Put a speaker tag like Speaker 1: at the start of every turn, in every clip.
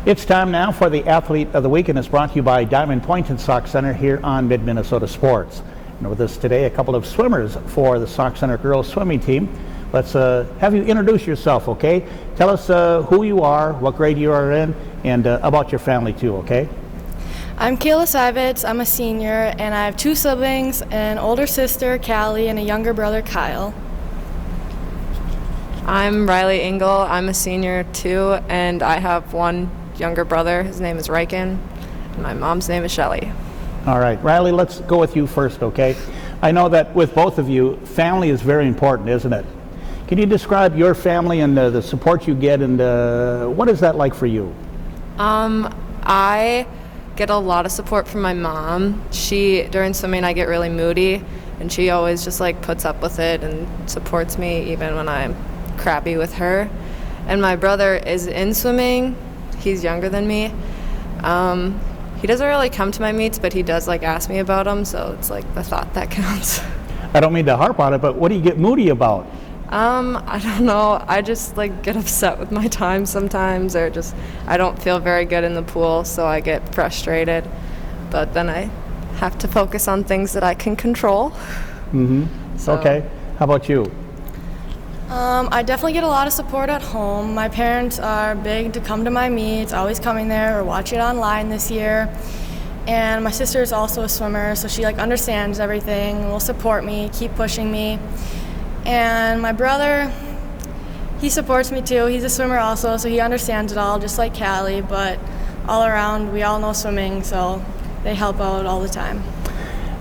Speaker 1: It's time now for the Athlete of the Week, and it's brought to you by Diamond Point and Sauk Center here on Midmnsports. And with us today, a couple of swimmers for the Sauk Center girls swimming team. Let's have you introduce yourself, okay? Tell us who you are, what grade you are in, and about your family too, okay?
Speaker 2: I'm Kayla Sivitz. I'm a senior, and I have two siblings, an older sister, Callie, and a younger brother, Kyle.
Speaker 3: I'm Riley Engel. I'm a senior too, and I have one younger brother. His name is Riken, and my mom's name is Shelly.
Speaker 1: All right, Riley, let's go with you first, okay? I know that with both of you, family is very important, isn't it? Can you describe your family and the support you get, and what is that like for you?
Speaker 3: I get a lot of support from my mom. During swimming, I get really moody, and she always just like puts up with it and supports me even when I'm crappy with her. And my brother is in swimming. He's younger than me. He doesn't really come to my meets, but he does like ask me about them, so it's like the thought that counts.
Speaker 1: I don't mean to harp on it, but what do you get moody about?
Speaker 3: I don't know. I just like get upset with my time sometimes, or just I don't feel very good in the pool, so I get frustrated. But then I have to focus on things that I can control.
Speaker 1: Mm-hmm.
Speaker 3: So.
Speaker 1: Okay. How about you?
Speaker 2: I definitely get a lot of support at home. My parents are big to come to my meets, always coming there or watch it online this year. And my sister is also a swimmer, so she like understands everything, will support me, keep pushing me. And my brother, he supports me too. He's a swimmer also, so he understands it all, just like Callie. But all around, we all know swimming, so they help out all the time.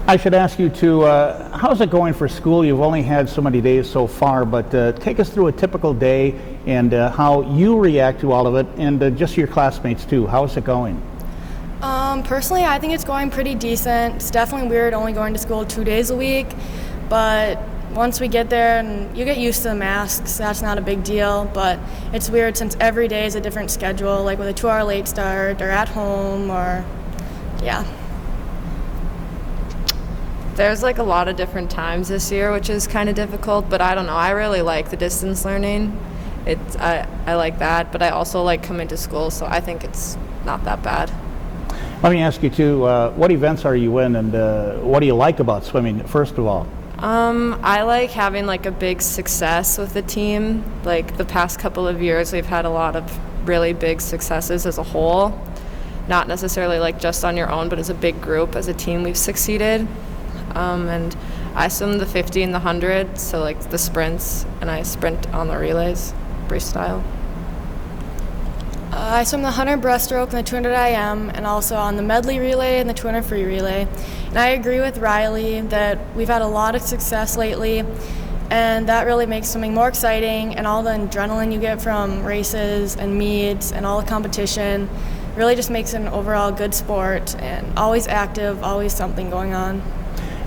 Speaker 1: I should ask you too, how's it going for school? You've only had so many days so far, but take us through a typical day and how you react to all of it, and just your classmates too. How's it going?
Speaker 2: Personally, I think it's going pretty decent. It's definitely weird only going to school 2 days a week, but once we get there and you get used to the masks, that's not a big deal. But it's weird since every day is a different schedule, like with a 2-hour late start or at home, or yeah.
Speaker 3: There's like a lot of different times this year, which is kind of difficult, but I don't know. I really like the distance learning. I like that, but I also like coming to school, so I think it's not that bad.
Speaker 1: Let me ask you too, what events are you in, and what do you like about swimming, first of all?
Speaker 3: I like having like a big success with the team. Like the past couple of years, we've had a lot of really big successes as a whole. Not necessarily like just on your own, but as a big group, as a team, we've succeeded. And I swim the 50 and the 100, so like the sprints, and I sprint on the relays, freestyle.
Speaker 2: I swim the 100 breaststroke and the 200 IM, and also on the medley relay and the 200 free relay. And I agree with Riley that we've had a lot of success lately, and that really makes swimming more exciting, and all the adrenaline you get from races and meets and all the competition really just makes it an overall good sport, and always active, always something going on.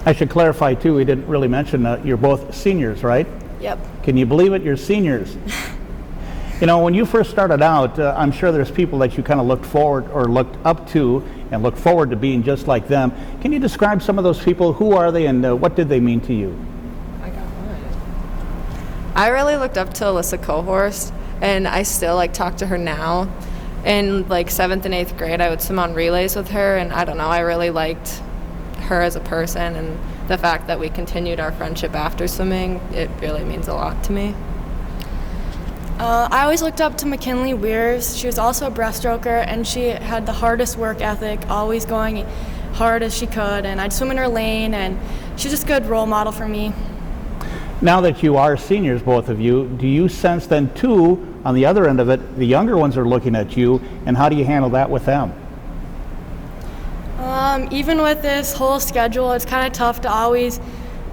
Speaker 1: I should clarify too, we didn't really mention you're both seniors, right?
Speaker 2: Yep.
Speaker 1: Can you believe it? You're seniors. You know, when you first started out, I'm sure there's people that you kind of looked forward or looked up to and looked forward to being just like them. Can you describe some of those people? Who are they, and what did they mean to you?
Speaker 3: I got one. I really looked up to Alyssa Cohorst, and I still like talk to her now. In like 7th and 8th grade, I would swim on relays with her, and I don't know, I really liked her as a person, and the fact that we continued our friendship after swimming, it really means a lot to me.
Speaker 2: I always looked up to McKinley Weirs. She was also a breaststroker, and she had the hardest work ethic, always going hard as she could, and I'd swim in her lane, and she's just a good role model for me.
Speaker 1: Now that you are seniors, both of you, do you sense then too, on the other end of it, the younger ones are looking at you, and how do you handle that with them?
Speaker 2: Even with this whole schedule, it's kind of tough to always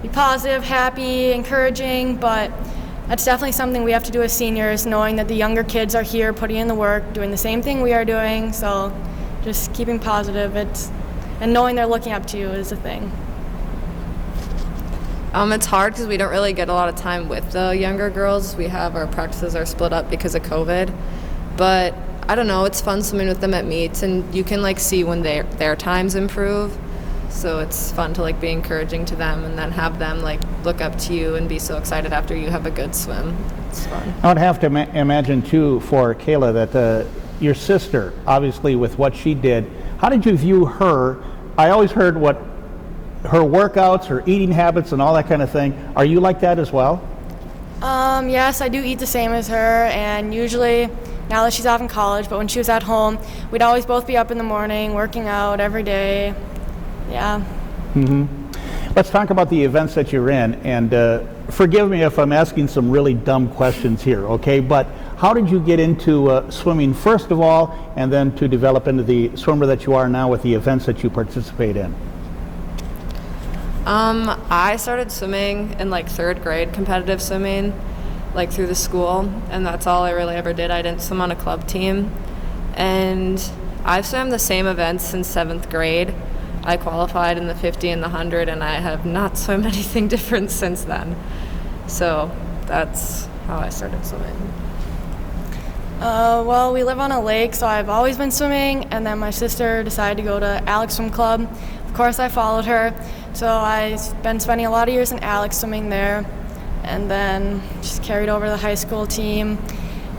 Speaker 2: be positive, happy, encouraging, but that's definitely something we have to do as seniors, knowing that the younger kids are here putting in the work, doing the same thing we are doing, so just keeping positive, and knowing they're looking up to you is a thing.
Speaker 3: It's hard because we don't really get a lot of time with the younger girls. Our practices are split up because of COVID, but I don't know, it's fun swimming with them at meets, and you can like see when their times improve. So it's fun to like be encouraging to them, and then have them like look up to you and be so excited after you have a good swim. It's fun.
Speaker 1: I would have to imagine too for Kayla that your sister, obviously with what she did, how did you view her? I always heard what her workouts, her eating habits, and all that kind of thing. Are you like that as well?
Speaker 2: Yes, I do eat the same as her, and usually, now that she's off in college, but when she was at home, we'd always both be up in the morning, working out every day. Yeah.
Speaker 1: Let's talk about the events that you're in, and forgive me if I'm asking some really dumb questions here, okay? But how did you get into swimming first of all, and then to develop into the swimmer that you are now with the events that you participate in?
Speaker 3: I started swimming in like 3rd grade, competitive swimming, like through the school, and that's all I really ever did. I didn't swim on a club team, and I've swam the same events since 7th grade. I qualified in the 50 and the 100, and I have not swum anything different since then. So that's how I started swimming.
Speaker 2: Well, we live on a lake, so I've always been swimming, and then my sister decided to go to Alex Swim Club. Of course, I followed her, so I've been spending a lot of years in Alex swimming there, and then just carried over to the high school team.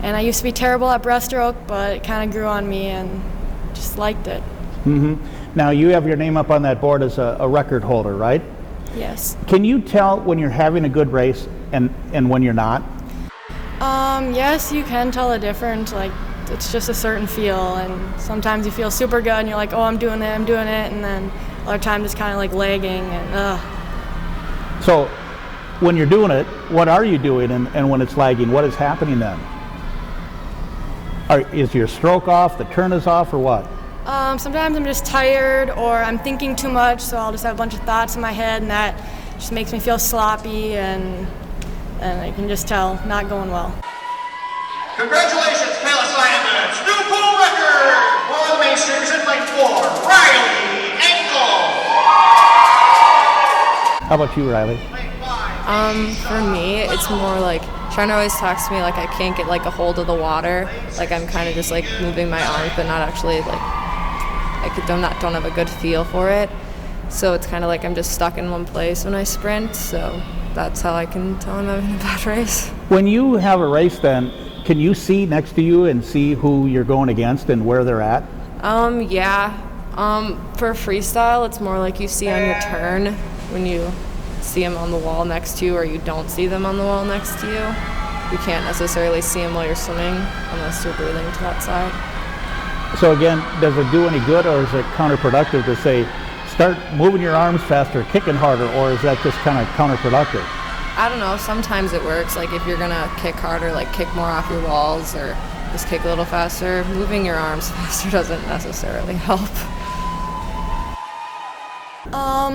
Speaker 2: And I used to be terrible at breaststroke, but it kind of grew on me and just liked it.
Speaker 1: Now, you have your name up on that board as a record holder, right?
Speaker 2: Yes.
Speaker 1: Can you tell when you're having a good race and when you're not?
Speaker 2: Yes, you can tell the difference. Like, it's just a certain feel, and sometimes you feel super good, and you're like, oh, I'm doing it, and then other times it's kind of like lagging, and
Speaker 1: So, when you're doing it, what are you doing, and when it's lagging, what is happening then? Is your stroke off, the turn is off, or what?
Speaker 2: Sometimes I'm just tired, or I'm thinking too much, so I'll just have a bunch of thoughts in my head, and that just makes me feel sloppy, and I can just tell, not going well.
Speaker 4: Congratulations, Palace Diamonds! New pool record! For the Mainstreamers in lane 4, Riley Engel!
Speaker 1: How about you, Riley?
Speaker 3: For me, it's more like Trent always talks to me like I can't get like a hold of the water. Like I'm kind of just like moving my arms, but not actually like don't have a good feel for it. So it's kind of like I'm just stuck in one place when I sprint. So that's how I can tell I'm having a bad race.
Speaker 1: When you have a race, then can you see next to you and see who you're going against and where they're at?
Speaker 3: Yeah. For freestyle, it's more like you see on your turn when you see them on the wall next to you, or you don't see them on the wall next to you. You can't necessarily see them while you're swimming unless you're breathing to that side.
Speaker 1: So again, does it do any good, or is it counterproductive to say, start moving your arms faster, kicking harder, or is that just kind of counterproductive?
Speaker 3: I don't know, sometimes it works. Like if you're gonna kick harder, like kick more off your walls or just kick a little faster, moving your arms faster doesn't necessarily help.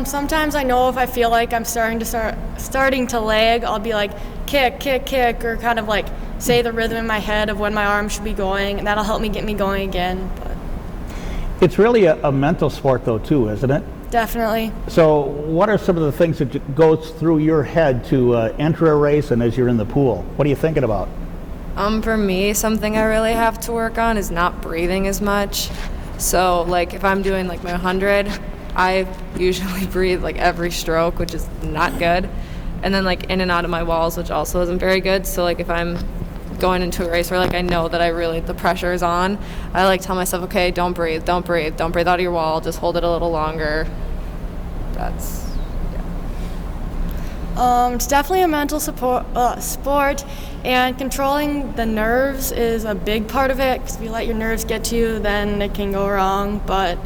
Speaker 2: Sometimes I know if I feel like I'm starting to lag, I'll be like kick, kick, kick, or kind of like say the rhythm in my head of when my arm should be going, and that'll help me get me going again. But
Speaker 1: It's really a mental sport though too, isn't it?
Speaker 2: definitely.
Speaker 1: So what are some of the things that goes through your head to enter a race and as you're in the pool? What are you thinking about?
Speaker 3: For me, something I really have to work on is not breathing as much. So like if I'm doing like my 100, I usually breathe like every stroke, which is not good. And then like in and out of my walls, which also isn't very good. So like if I'm going into a race where like I know that the pressure is on, I like tell myself, okay, don't breathe out of your wall, just hold it a little longer.
Speaker 2: It's definitely a mental sport, and controlling the nerves is a big part of it, because if you let your nerves get to you, then it can go wrong. But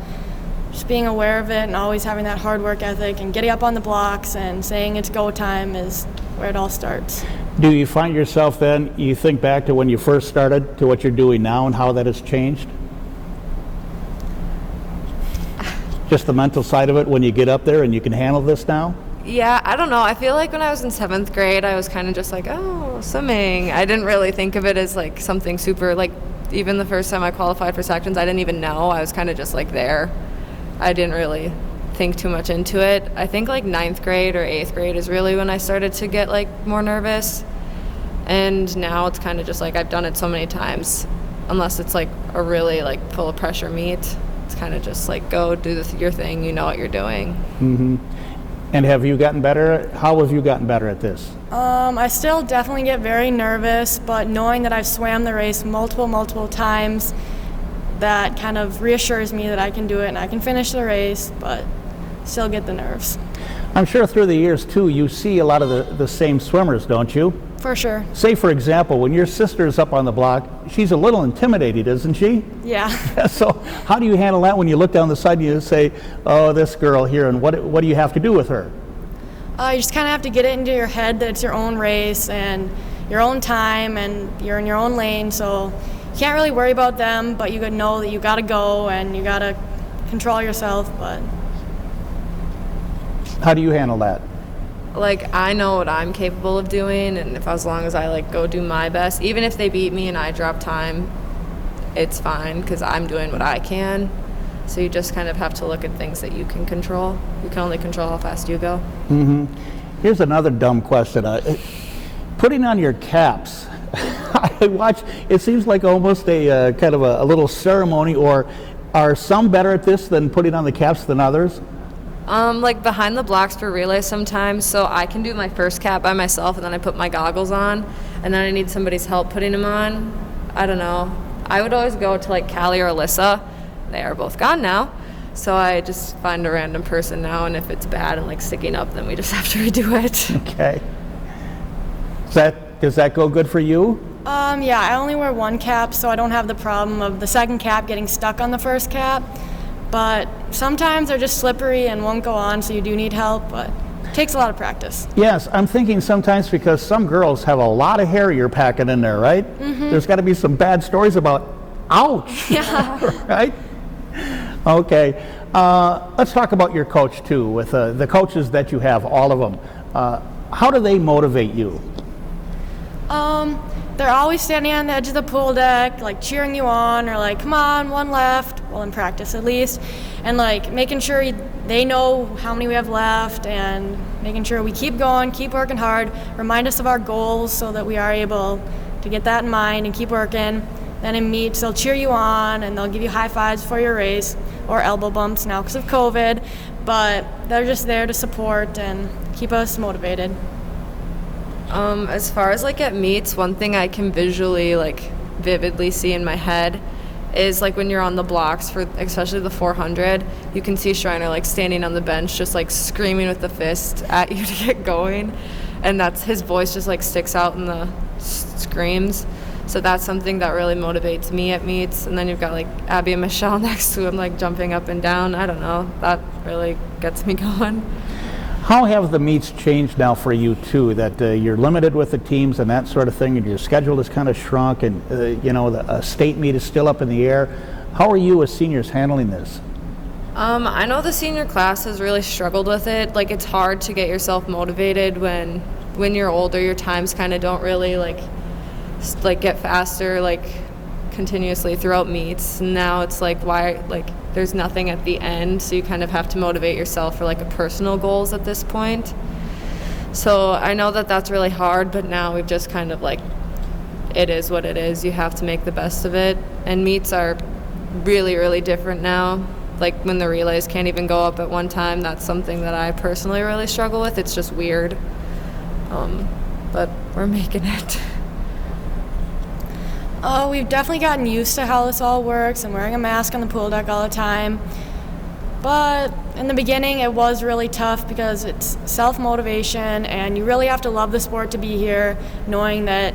Speaker 2: just being aware of it and always having that hard work ethic and getting up on the blocks and saying it's go time is where it all starts.
Speaker 1: Do you find yourself then, you think back to when you first started to what you're doing now and how that has changed? Just the mental side of it when you get up there and you can handle this now?
Speaker 3: Yeah, I don't know. I feel like when I was in 7th grade, I was kind of just like, oh, swimming. I didn't really think of it as like something super, like even the first time I qualified for sections, I didn't even know. I was kind of just like there. I didn't really think too much into it. I think like 9th grade or 8th grade is really when I started to get like more nervous. And now it's kind of just like I've done it so many times. Unless it's like a really like full of pressure meet, it's kind of just like go do your thing, you know what you're doing.
Speaker 1: Mm-hmm. And have you gotten better? How have you gotten better at this?
Speaker 2: I still definitely get very nervous, but knowing that I've swam the race multiple times that kind of reassures me that I can do it and I can finish the race, but still get the nerves.
Speaker 1: I'm sure through the years too, you see a lot of the same swimmers, don't you?
Speaker 2: For sure.
Speaker 1: Say, for example, when your sister's up on the block, she's a little intimidated, isn't she?
Speaker 2: Yeah.
Speaker 1: So how do you handle that when you look down the side and you say, oh, this girl here, and what do you have to do with her?
Speaker 2: You just kind of have to get it into your head that it's your own race and your own time and you're in your own lane, so you can't really worry about them, but you gotta know that you gotta go and you gotta control yourself. But
Speaker 1: how do you handle that?
Speaker 3: Like, I know what I'm capable of doing, and if as long as I like go do my best, even if they beat me and I drop time, it's fine because I'm doing what I can. So you just kind of have to look at things that you can control. You can only control how fast you go.
Speaker 1: Here's another dumb question. Putting on your caps. I watch, it seems like almost a kind of a little ceremony, or are some better at this than putting on the caps than others?
Speaker 3: Like behind the blocks for relays sometimes, so I can do my first cap by myself and then I put my goggles on and then I need somebody's help putting them on. I don't know. I would always go to like Callie or Alyssa. They are both gone now. So I just find a random person now, and if it's bad and like sticking up, then we just have to redo it.
Speaker 1: Okay. Does that go good for you?
Speaker 2: Yeah, I only wear one cap, so I don't have the problem of the second cap getting stuck on the first cap. But sometimes they're just slippery and won't go on, so you do need help, but it takes a lot of practice.
Speaker 1: Yes, I'm thinking sometimes because some girls have a lot of hair you're packing in there, right? There's got to be some bad stories about, ouch,
Speaker 2: Yeah.
Speaker 1: right? Okay, let's talk about your coach too, with the coaches that you have, all of them. How do they motivate you?
Speaker 2: They're always standing on the edge of the pool deck, like cheering you on, or like, come on, one left, well, in practice at least, and like making sure they know how many we have left and making sure we keep going, keep working hard, remind us of our goals so that we are able to get that in mind and keep working. Then in meets, they'll cheer you on and they'll give you high fives for your race, or elbow bumps now because of COVID, but they're just there to support and keep us motivated.
Speaker 3: As far as like at meets, one thing I can visually like vividly see in my head is like when you're on the blocks for especially the 400, you can see Schreiner like standing on the bench just like screaming with the fist at you to get going, and that's his voice just like sticks out in the screams. So that's something that really motivates me at meets. And then you've got like Abby and Michelle next to him like jumping up and down. I don't know, that really gets me going.
Speaker 1: How have the meets changed now for you too, that you're limited with the teams and that sort of thing, and your schedule is kind of shrunk, and the state meet is still up in the air? How are you as seniors handling this?
Speaker 3: I know the senior class has really struggled with it. Like, it's hard to get yourself motivated when you're older. Your times kind of don't really like get faster like continuously throughout meets. Now it's like, why, like, there's nothing at the end, so you kind of have to motivate yourself for like a personal goals at this point. So I know that that's really hard, but now we've just kind of like, it is what it is. You have to make the best of it. And meets are really, really different now. Like when the relays can't even go up at one time, that's something that I personally really struggle with. It's just weird. But we're making it.
Speaker 2: We've definitely gotten used to how this all works and wearing a mask on the pool deck all the time. But in the beginning, it was really tough because it's self-motivation and you really have to love the sport to be here, knowing that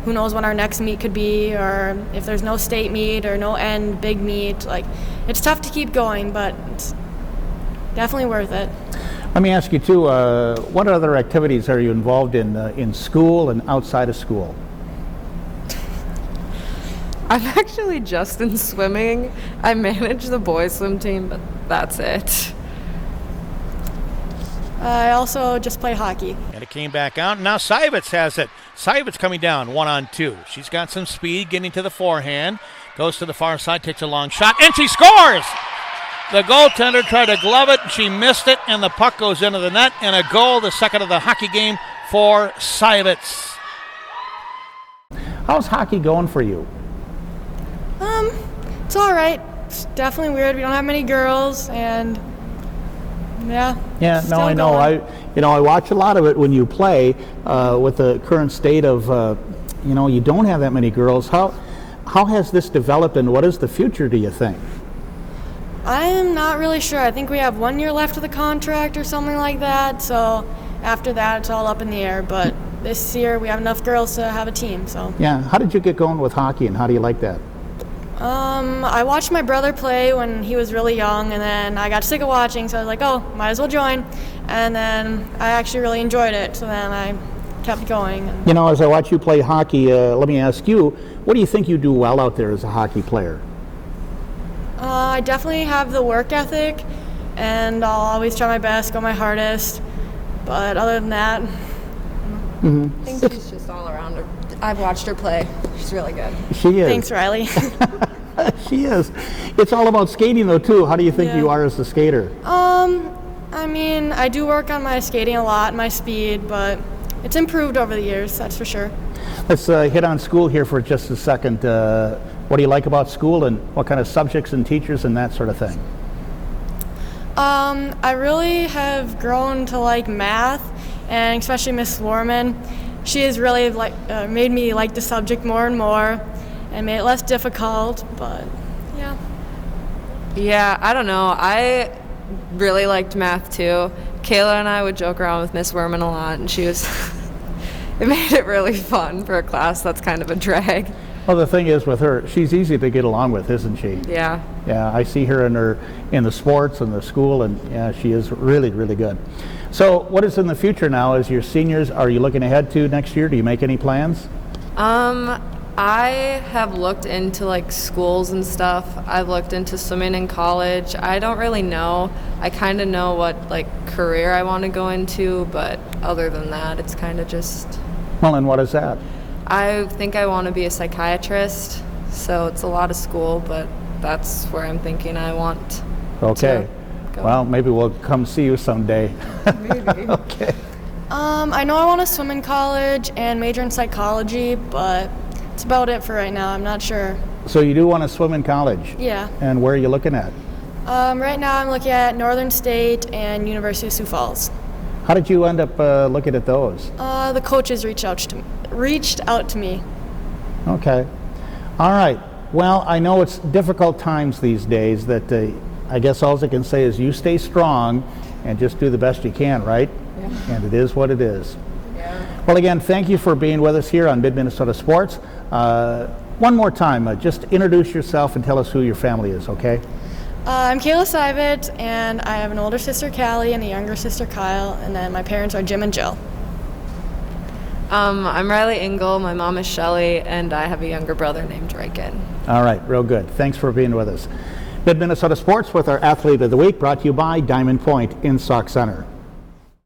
Speaker 2: who knows when our next meet could be, or if there's no state meet or no end big meet. Like, it's tough to keep going, but it's definitely worth it.
Speaker 1: Let me ask you too, what other activities are you involved in school and outside of school?
Speaker 3: I'm actually just in swimming. I manage the boys swim team, but that's it.
Speaker 2: I also just play hockey.
Speaker 5: And it came back out. Now Seivitz has it. Seivitz coming down 1-on-2. She's got some speed getting to the forehand. Goes to the far side, takes a long shot, and she scores! The goaltender tried to glove it. She missed it, and the puck goes into the net. And a goal, the second of the hockey game for Seivitz.
Speaker 1: How's hockey going for you?
Speaker 2: It's all right. It's definitely weird. We don't have many girls, and yeah.
Speaker 1: Yeah, no, I know.
Speaker 2: Going.
Speaker 1: I watch a lot of it when you play with the current state of, you don't have that many girls. How How has this developed, and what is the future, do you think?
Speaker 2: I'm not really sure. I think we have 1 year left of the contract or something like that. So after that, it's all up in the air. But this year, we have enough girls to have a team. So
Speaker 1: Yeah, how did you get going with hockey, and how do you like that?
Speaker 2: I watched my brother play when he was really young, and then I got sick of watching, so I was like, oh, might as well join. And then I actually really enjoyed it, so then I kept going.
Speaker 1: You know, as I watch you play hockey, let me ask you, what do you think you do well out there as a hockey player?
Speaker 2: I definitely have the work ethic, and I'll always try my best, go my hardest. But other than that,
Speaker 3: I think she's just all around her. I've watched her play. She's really good.
Speaker 1: She is.
Speaker 2: thanks, Riley.
Speaker 1: She is. It's all about skating, though, too. How do you think
Speaker 2: Yeah.
Speaker 1: you are as a skater?
Speaker 2: I mean, I do work on my skating a lot, my speed, but it's improved over the years, that's for sure.
Speaker 1: Let's hit on school here for just a second. What do you like about school, and what kind of subjects and teachers and that sort of thing?
Speaker 2: I really have grown to like math, and especially Miss Warman. She has really made me like the subject more and more, and made it less difficult. But yeah.
Speaker 3: Yeah, I don't know. I really liked math too. Kayla and I would joke around with Miss Werman a lot, and she was. It made it really fun for a class that's kind of a drag.
Speaker 1: Well, the thing is with her, she's easy to get along with, isn't she?
Speaker 3: Yeah.
Speaker 1: Yeah, I see her in the sports and the school, and yeah, she is really, really good. So what is in the future now as your seniors? Are you looking ahead to next year? Do you make any plans?
Speaker 3: I have looked into like schools and stuff. I've looked into swimming in college. I don't really know. I kind of know what like career I want to go into, but other than that, it's kind of just.
Speaker 1: Well, and what is that?
Speaker 3: I think I want to be a psychiatrist, so it's a lot of school, but that's where I'm thinking I want
Speaker 1: Okay.
Speaker 3: to go.
Speaker 1: Well, maybe we'll come see you someday.
Speaker 3: Maybe.
Speaker 1: Okay.
Speaker 2: I know I want to swim in college and major in psychology, but it's about it for right now. I'm not sure.
Speaker 1: So you do want to swim in college?
Speaker 2: Yeah.
Speaker 1: And where are you looking at?
Speaker 2: Right now I'm looking at Northern State and University of Sioux Falls.
Speaker 1: How did you end up looking at those?
Speaker 2: The coaches reached out to me.
Speaker 1: Okay. All right. Well, I know it's difficult times these days. That I guess all I can say is you stay strong and just do the best you can, right? Yeah. And it is what it is.
Speaker 3: Yeah.
Speaker 1: Well, again, thank you for being with us here on Mid-Minnesota Sports. One more time, just introduce yourself and tell us who your family is, okay?
Speaker 2: I'm Kayla Sivett, and I have an older sister, Callie, and a younger sister, Kyle, and then my parents are Jim and Jill.
Speaker 3: I'm Riley Engel, my mom is Shelly, and I have a younger brother named Riken.
Speaker 1: All right, real good. Thanks for being with us. Mid-Minnesota Sports with our Athlete of the Week, brought to you by Diamond Point in Sauk Center.